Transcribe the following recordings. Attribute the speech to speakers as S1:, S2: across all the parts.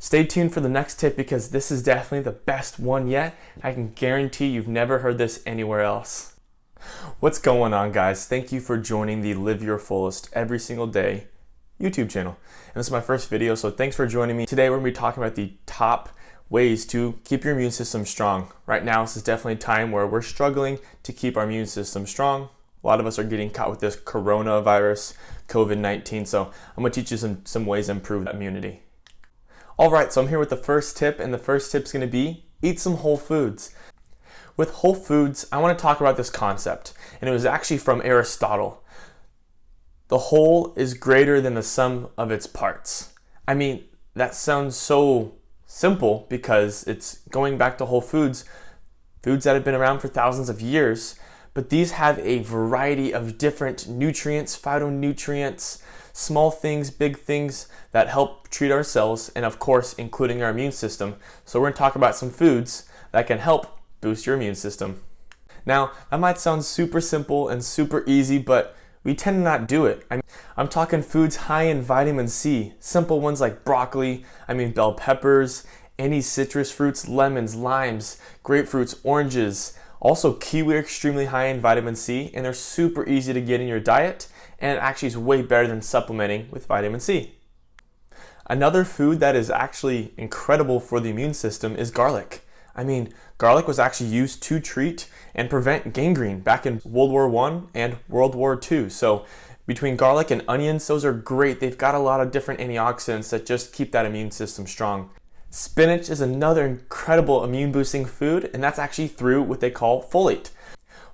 S1: Stay tuned for the next tip because this is definitely the best one yet. I can guarantee you've never heard this anywhere else. What's going on, guys? Thank you for joining the Live Your Fullest Every Single Day YouTube channel. And this is my first video, so thanks for joining me. Today we're going to be talking about the top ways to keep your immune system strong. Right now, this is definitely a time where we're struggling to keep our immune system strong. A lot of us are getting caught with this coronavirus, COVID-19, so I'm going to teach you some ways to improve that immunity. All right, so I'm here with the first tip, and the first tip is going to be eat some whole foods. With whole foods, I want to talk about this concept, and it was actually from Aristotle. The whole is greater than the sum of its parts. I mean, that sounds so simple because it's going back to whole foods, foods that have been around for thousands of years, but these have a variety of different nutrients, phytonutrients, small things, big things that help treat our cells, and of course, including our immune system. So we're going to talk about some foods that can help boost your immune system. Now, that might sound super simple and super easy, but we tend to not do it. I'm talking foods high in vitamin C, simple ones like broccoli, bell peppers, any citrus fruits, lemons, limes, grapefruits, oranges. Also, kiwi are extremely high in vitamin C, and they're super easy to get in your diet, and it actually is way better than supplementing with vitamin C. Another food that is actually incredible for the immune system is garlic. Garlic was actually used to treat and prevent gangrene back in World War I and World War II. So between garlic and onions, those are great. They've got a lot of different antioxidants that just keep that immune system strong. Spinach is another incredible immune boosting food, and that's actually through what they call folate.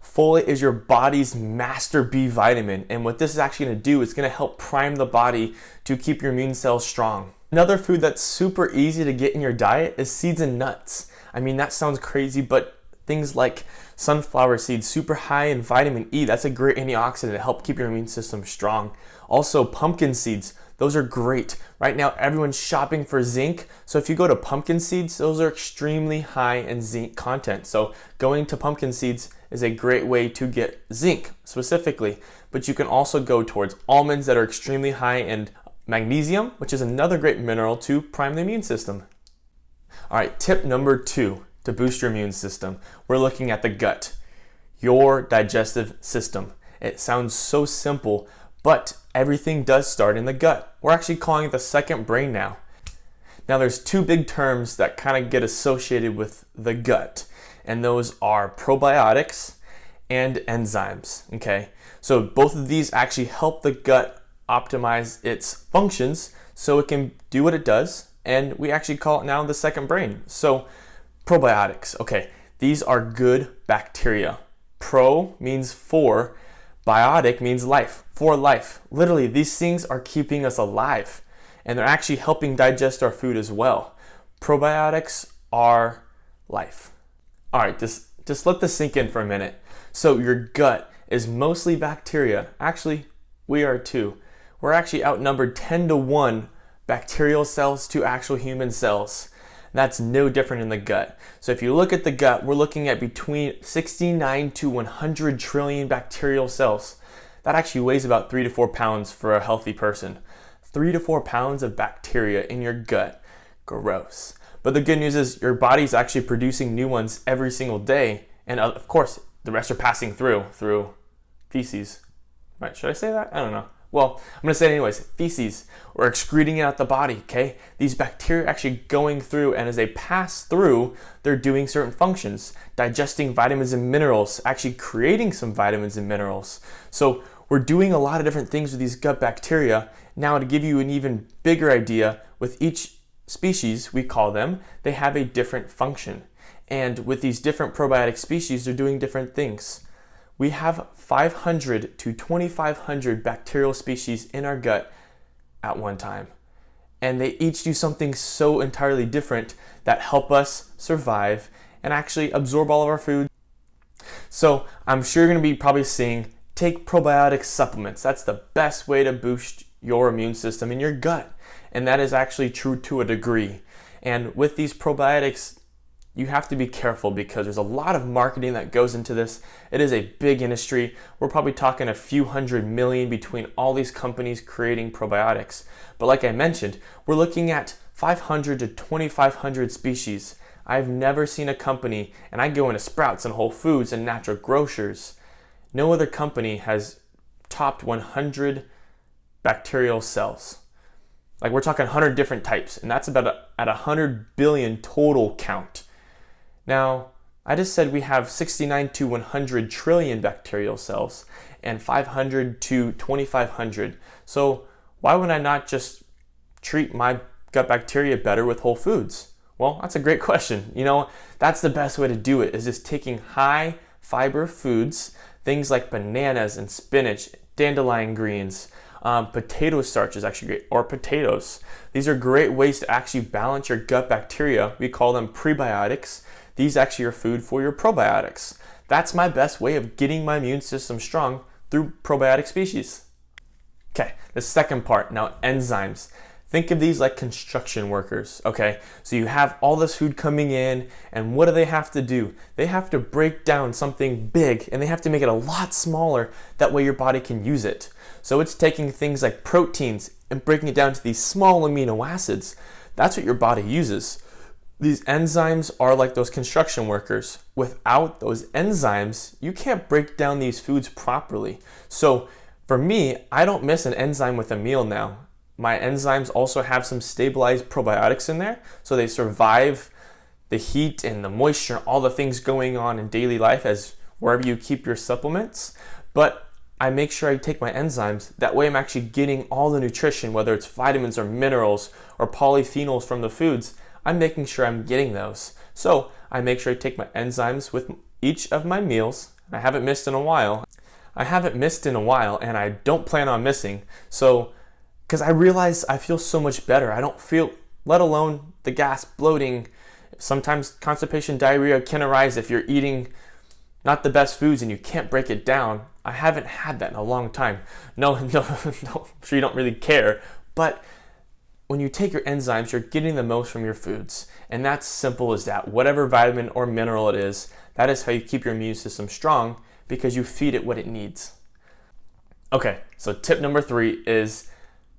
S1: Folate is your body's master B vitamin, and what this is actually going to do is going to help prime the body to keep your immune cells strong. Another food that's super easy to get in your diet is seeds and nuts. That sounds crazy, but things like sunflower seeds, super high in vitamin E, that's a great antioxidant to help keep your immune system strong. Also, pumpkin seeds, those are great. Right now, everyone's shopping for zinc, so if you go to pumpkin seeds, those are extremely high in zinc content. So going to pumpkin seeds is a great way to get zinc specifically, but you can also go towards almonds that are extremely high in magnesium, which is another great mineral to prime the immune system. All right, tip number 2 to boost your immune system. We're looking at the gut, your digestive system. It sounds so simple, but everything does start in the gut. We're actually calling it the second brain now. Now there's two big terms that kind of get associated with the gut, and those are probiotics and enzymes, okay? So both of these actually help the gut optimize its functions so it can do what it does, and we actually call it now the second brain. So probiotics, okay, these are good bacteria. Pro means for, biotic means life, for life. Literally, these things are keeping us alive, and they're actually helping digest our food as well. Probiotics are life. All right, just let this sink in for a minute. So your gut is mostly bacteria. Actually, we are too. We're actually outnumbered 10-to-1 bacterial cells to actual human cells. That's no different in the gut. So if you look at the gut, we're looking at between 69 to 100 trillion bacterial cells. That actually weighs about 3 to 4 pounds for a healthy person. 3 to 4 pounds of bacteria in your gut. Gross. But the good news is your body's actually producing new ones every single day. And of course, the rest are passing through feces. Right, should I say that? I don't know. Well, I'm going to say it anyways, feces, or excreting it out the body, okay? These bacteria are actually going through, and as they pass through, they're doing certain functions, digesting vitamins and minerals, actually creating some vitamins and minerals. So we're doing a lot of different things with these gut bacteria. Now, to give you an even bigger idea, with each species, we call them, they have a different function. And with these different probiotic species, they're doing different things. We have 500 to 2,500 bacterial species in our gut at one time. And they each do something so entirely different that help us survive and actually absorb all of our food. So I'm sure you're going to be probably seeing, take probiotic supplements. That's the best way to boost your immune system in your gut. And that is actually true to a degree. And with these probiotics, you have to be careful because there's a lot of marketing that goes into this. It is a big industry. We're probably talking a few $100 million between all these companies creating probiotics. But like I mentioned, we're looking at 500 to 2,500 species. I've never seen a company, and I go into Sprouts and Whole Foods and Natural Grocers. No other company has topped 100 bacterial cells. Like, we're talking 100 different types, and that's about at 100 billion total count. Now, I just said we have 69 to 100 trillion bacterial cells and 500 to 2,500. So why would I not just treat my gut bacteria better with whole foods? Well, that's a great question. That's the best way to do it, is just taking high fiber foods, things like bananas and spinach, dandelion greens, potato starch is actually great, or potatoes. These are great ways to actually balance your gut bacteria. We call them prebiotics. These actually are food for your probiotics. That's my best way of getting my immune system strong, through probiotic species. Okay, the second part, now enzymes. Think of these like construction workers, okay? So you have all this food coming in, and what do they have to do? They have to break down something big, and they have to make it a lot smaller. That way your body can use it. So it's taking things like proteins and breaking it down to these small amino acids. That's what your body uses. These enzymes are like those construction workers. Without those enzymes, you can't break down these foods properly. So for me, I don't miss an enzyme with a meal now. My enzymes also have some stabilized probiotics in there, so they survive the heat and the moisture, all the things going on in daily life as wherever you keep your supplements. But I make sure I take my enzymes. That way I'm actually getting all the nutrition, whether it's vitamins or minerals or polyphenols from the foods. I'm making sure I'm getting those. So I make sure I take my enzymes with each of my meals. I haven't missed in a while. And I don't plan on missing. So, because I realize I feel so much better. I don't feel, let alone the gas, bloating. Sometimes constipation, diarrhea can arise if you're eating not the best foods and you can't break it down. I haven't had that in a long time. No, I'm sure you don't really care, but when you take your enzymes, you're getting the most from your foods. And that's simple as that. Whatever vitamin or mineral it is, that is how you keep your immune system strong, because you feed it what it needs. Okay, so tip number 3 is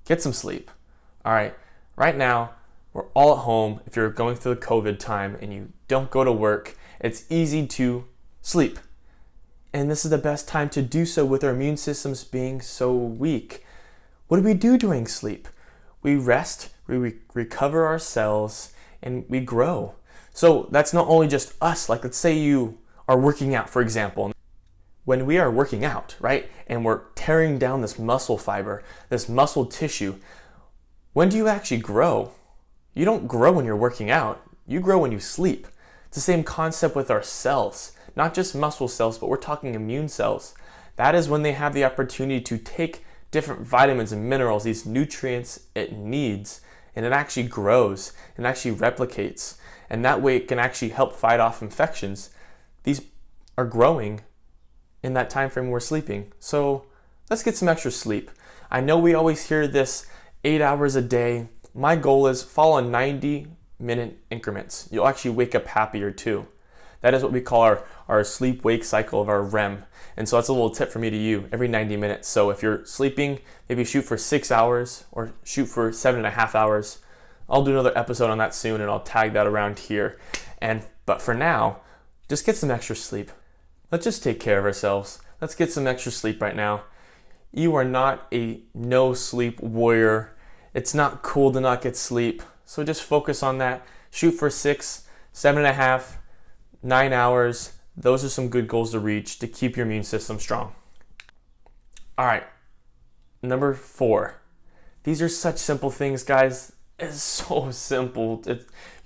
S1: get some sleep. All right, right now, we're all at home. If you're going through the COVID time and you don't go to work, it's easy to sleep. And this is the best time to do so with our immune systems being so weak. What do we do during sleep? We rest, we recover our cells, and we grow. So that's not only just us, like let's say you are working out, for example. When we are working out, right, and we're tearing down this muscle fiber, this muscle tissue, when do you actually grow? You don't grow when you're working out, you grow when you sleep. It's the same concept with our cells, not just muscle cells, but we're talking immune cells. That is when they have the opportunity to take different vitamins and minerals, these nutrients it needs, and it actually grows and actually replicates. And that way it can actually help fight off infections. These are growing in that time frame we're sleeping. So let's get some extra sleep. I know we always hear this 8 hours a day. My goal is follow 90-minute increments. You'll actually wake up happier too. That is what we call our sleep-wake cycle of our REM. And so that's a little tip from me to you, every 90 minutes. So if you're sleeping, maybe shoot for 6 hours or shoot for 7.5 hours. I'll do another episode on that soon, and I'll tag that around here. But for now, just get some extra sleep. Let's just take care of ourselves. Let's get some extra sleep right now. You are not a no-sleep warrior. It's not cool to not get sleep. So just focus on that. Shoot for 6, 7.5, 9 hours. Those are some good goals to reach to keep your immune system strong. All right, number 4. These are such simple things, guys. It's so simple.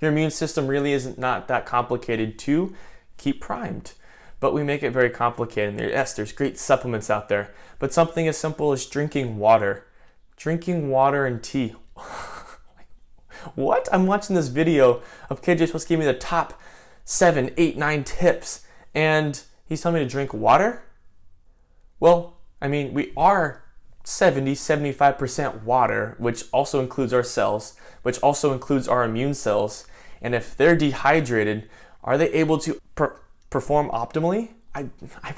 S1: Your immune system really isn't not that complicated to keep primed, but we make it very complicated. Yes, there's great supplements out there, but something as simple as drinking water. Drinking water and tea. What? I'm watching this video of KJ supposed to give me the top 7, 8, 9 tips, and he's telling me to drink water? Well, I mean, we are 75% water, which also includes our cells, which also includes our immune cells. And if they're dehydrated, are they able to perform optimally? I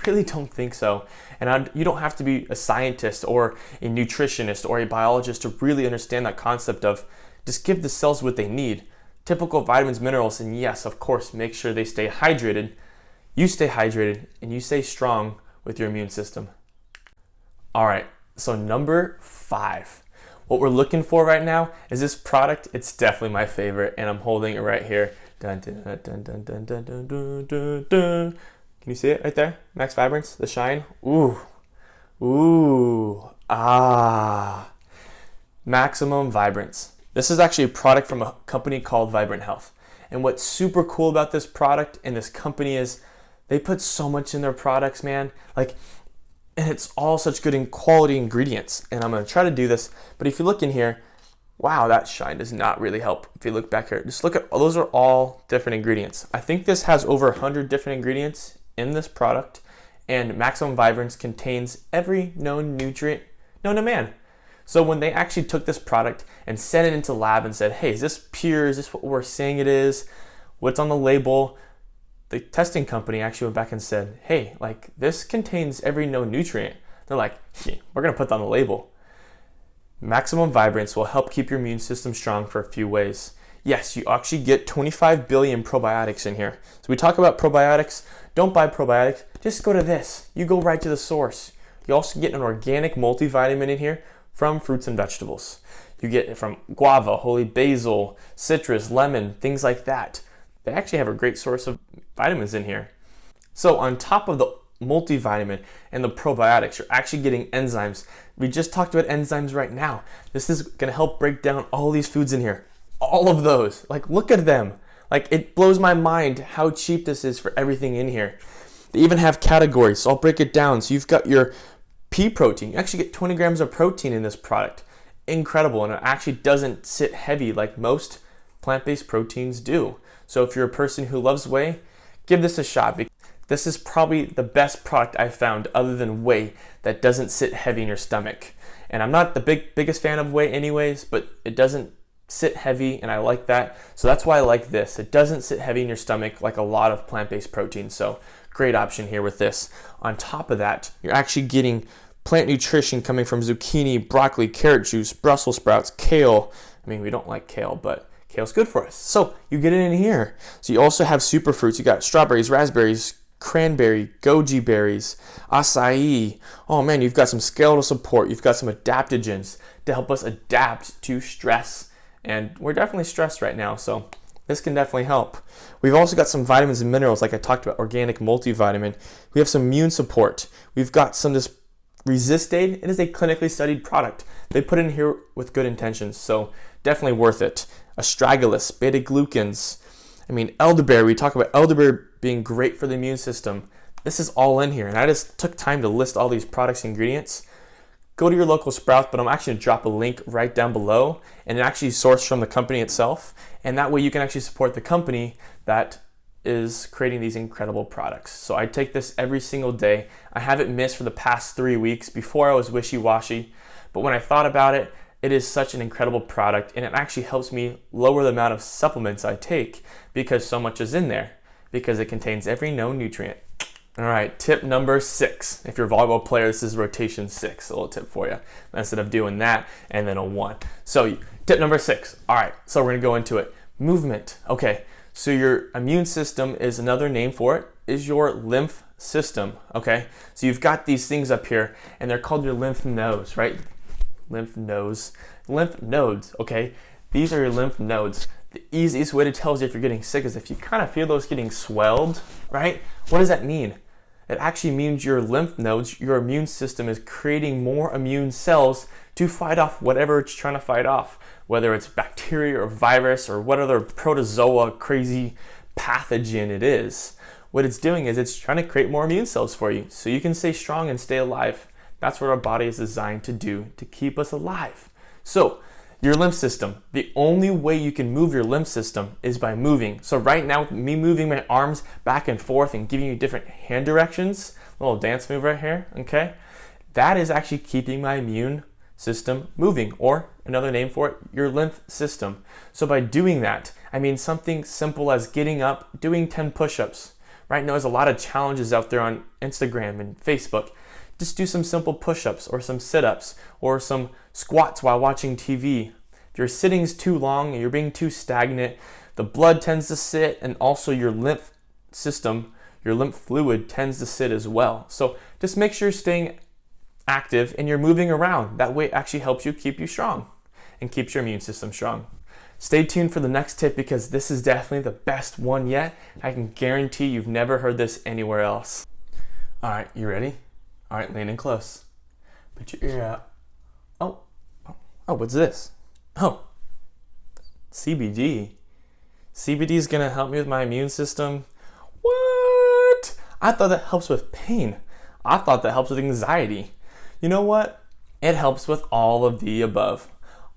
S1: really don't think so. And you don't have to be a scientist or a nutritionist or a biologist to really understand that concept of Just give the cells what they need. Typical vitamins, minerals, and yes, of course, make sure they stay hydrated. You stay hydrated and you stay strong with your immune system. All right, so number 5. What we're looking for right now is this product. It's definitely my favorite, and I'm holding it right here. Dun, dun, dun, dun, dun, dun, dun, dun, dun, dun. Can you see it right there? Max Vibrance, the shine. Ooh, Maximum Vibrance. This is actually a product from a company called Vibrant Health. And what's super cool about this product and this company is they put so much in their products, man. And it's all such good in quality ingredients. And I'm gonna try to do this, but if you look in here, wow, that shine does not really help. If you look back here, just look at, those are all different ingredients. I think this has over 100 different ingredients in this product, and Maximum Vibrance contains every known nutrient known to man. So when they actually took this product and sent it into the lab and said, hey, is this pure? Is this what we're saying it is? What's on the label? The testing company actually went back and said, hey, this contains every known nutrient. They're like, yeah, we're gonna put that on the label. Maximum Vibrance will help keep your immune system strong for a few ways. Yes, you actually get 25 billion probiotics in here. So we talk about probiotics. Don't buy probiotics, just go to this. You go right to the source. You also get an organic multivitamin in here from fruits and vegetables. You get it from guava, holy basil, citrus, lemon, things like that. They actually have a great source of vitamins in here. So on top of the multivitamin and the probiotics, you're actually getting enzymes. We just talked about enzymes right now. This is gonna help break down all these foods in here. All of those, look at them. It blows my mind how cheap this is for everything in here. They even have categories, so I'll break it down. So you've got your pea protein. You actually get 20 grams of protein in this product. Incredible, and it actually doesn't sit heavy like most plant-based proteins do. So if you're a person who loves whey, give this a shot. This is probably the best product I've found other than whey that doesn't sit heavy in your stomach. And I'm not the biggest fan of whey anyways, but it doesn't sit heavy, and I like that. So that's why I like this. It doesn't sit heavy in your stomach like a lot of plant-based proteins. So great option here with this. On top of that, you're actually getting plant nutrition coming from zucchini, broccoli, carrot juice, Brussels sprouts, kale. I mean, we don't like kale, but kale's good for us. So you get it in here. So you also have superfruits. You got strawberries, raspberries, cranberry, goji berries, acai. Oh man, you've got some skeletal support. You've got some adaptogens to help us adapt to stress. And we're definitely stressed right now, so this can definitely help. We've also got some vitamins and minerals, like I talked about, organic multivitamin. We have some immune support. We've got some this Resist-Aid. It is a clinically studied product. They put it in here with good intentions, so definitely worth it. Astragalus, beta-glucans. I mean, elderberry. We talk about elderberry being great for the immune system. This is all in here, and I just took time to list all these products and ingredients. Go to your local Sprouts, but I'm actually going to drop a link right down below and actually source from the company itself. And that way you can actually support the company that is creating these incredible products. So I take this every single day. I haven't missed for the past 3 weeks. Before I was wishy-washy, but when I thought about it, it is such an incredible product, and it actually helps me lower the amount of supplements I take because so much is in there, because it contains every known nutrient. All right, tip number 6. If you're a volleyball player, this is rotation 6, a little tip for you, instead of doing that and then a 1. So tip number 6. All right, so we're gonna go into it. Movement. Okay, so your immune system is another name for it, is your lymph system, okay? So you've got these things up here, and they're called your lymph nodes, right? Lymph nodes, okay? These are your lymph nodes. The easiest way to tell if you're getting sick is if you kind of feel those getting swelled, right? What does that mean? It actually means your lymph nodes, your immune system is creating more immune cells to fight off whatever it's trying to fight off, whether it's bacteria or virus or what other protozoa crazy pathogen it is. What it's doing is it's trying to create more immune cells for you so you can stay strong and stay alive. That's what our body is designed to do, to keep us alive. So your lymph system, the only way you can move your lymph system is by moving. So right now, me moving my arms back and forth and giving you different hand directions, a little dance move right here, okay? That is actually keeping my immune system moving, or another name for it, your lymph system. So by doing that, I mean something simple as getting up, doing 10 push-ups. Right now, there's a lot of challenges out there on Instagram and Facebook. Just do some simple push-ups or some sit-ups or some squats while watching TV. If your sitting's too long and you're being too stagnant, the blood tends to sit, and also your lymph system, your lymph fluid tends to sit as well. So just make sure you're staying active and you're moving around. That way it actually helps you keep you strong and keeps your immune system strong. Stay tuned for the next tip because this is definitely the best one yet. I can guarantee you've never heard this anywhere else. All right, you ready? All right, lean in close. Put your ear out. Oh, what's this? Oh, CBD. CBD is gonna help me with my immune system. What? I thought that helps with pain. I thought that helps with anxiety. You know what? It helps with all of the above.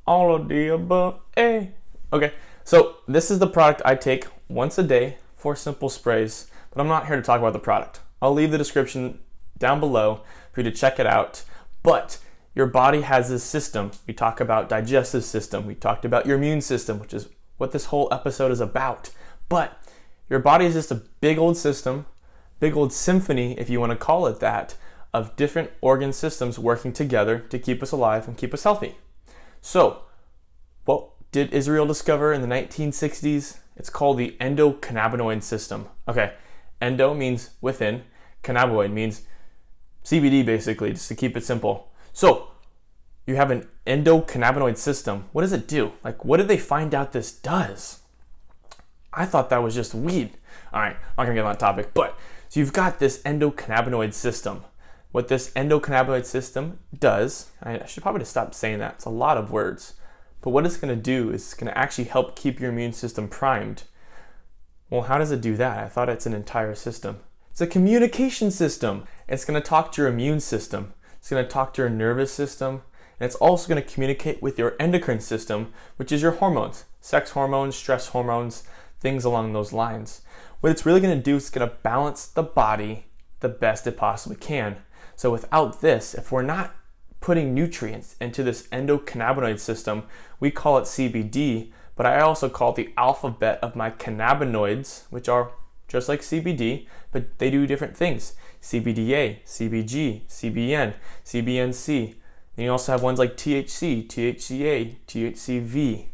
S1: All of the above, eh? Okay, so this is the product I take once a day, 4 simple sprays, but I'm not here to talk about the product. I'll leave the description down below for you to check it out. But your body has this system. We talk about digestive system. We talked about your immune system, which is what this whole episode is about. But your body is just a big old system, big old symphony, if you want to call it that, of different organ systems working together to keep us alive and keep us healthy. So, what did Israel discover in the 1960s? It's called the endocannabinoid system. Okay, endo means within, cannabinoid means CBD basically, just to keep it simple. So, you have an endocannabinoid system. What does it do? Like, what did they find out this does? I thought that was just weed. All right, I'm not gonna get on that topic, but so you've got this endocannabinoid system. What this endocannabinoid system does, I should probably just stop saying that. It's a lot of words. But what it's gonna do is it's gonna actually help keep your immune system primed. Well, how does it do that? I thought it's an entire system. It's a communication system. It's gonna talk to your immune system. It's gonna talk to your nervous system. And it's also gonna communicate with your endocrine system, which is your hormones, sex hormones, stress hormones, things along those lines. What it's really gonna do is it's gonna balance the body the best it possibly can. So without this, if we're not putting nutrients into this endocannabinoid system, we call it CBD, but I also call it the alphabet of my cannabinoids, which are just like CBD, but they do different things. CBDA, CBG, CBN, CBNC. Then you also have ones like THC, THCA, THCV.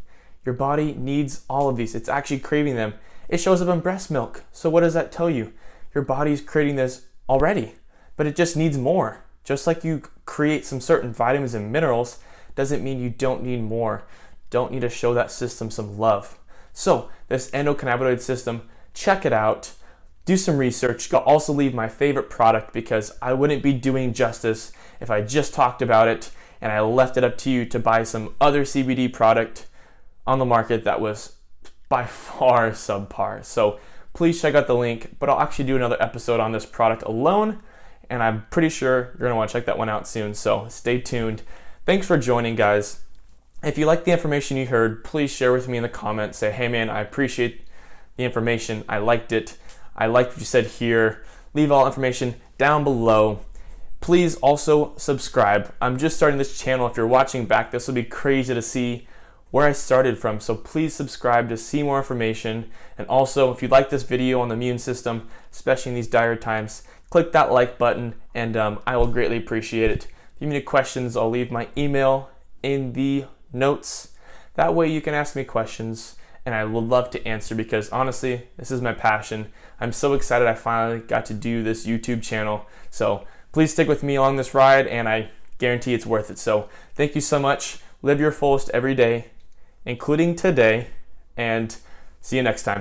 S1: Your body needs all of these. It's actually craving them. It shows up in breast milk. So what does that tell you? Your body's creating this already, but it just needs more. Just like you create some certain vitamins and minerals, doesn't mean you don't need more. Don't need to show that system some love. So this endocannabinoid system, check it out. Do some research. I'll also leave my favorite product because I wouldn't be doing justice if I just talked about it and I left it up to you to buy some other CBD product on the market that was by far subpar. So please check out the link, but I'll actually do another episode on this product alone, and I'm pretty sure you're gonna wanna check that one out soon, so stay tuned. Thanks for joining, guys. If you like the information you heard, please share with me in the comments. Say, hey man, I appreciate the information. I liked it. I liked what you said here. Leave all information down below. Please also subscribe. I'm just starting this channel. If you're watching back, this will be crazy to see where I started from. So please subscribe to see more information. And also, if you like this video on the immune system, especially in these dire times, click that like button and I will greatly appreciate it. If you have any questions, I'll leave my email in the notes. That way you can ask me questions and I would love to answer because honestly, this is my passion. I'm so excited I finally got to do this YouTube channel. So please stick with me along this ride and I guarantee it's worth it. So thank you so much. Live your fullest every day, including today, and see you next time.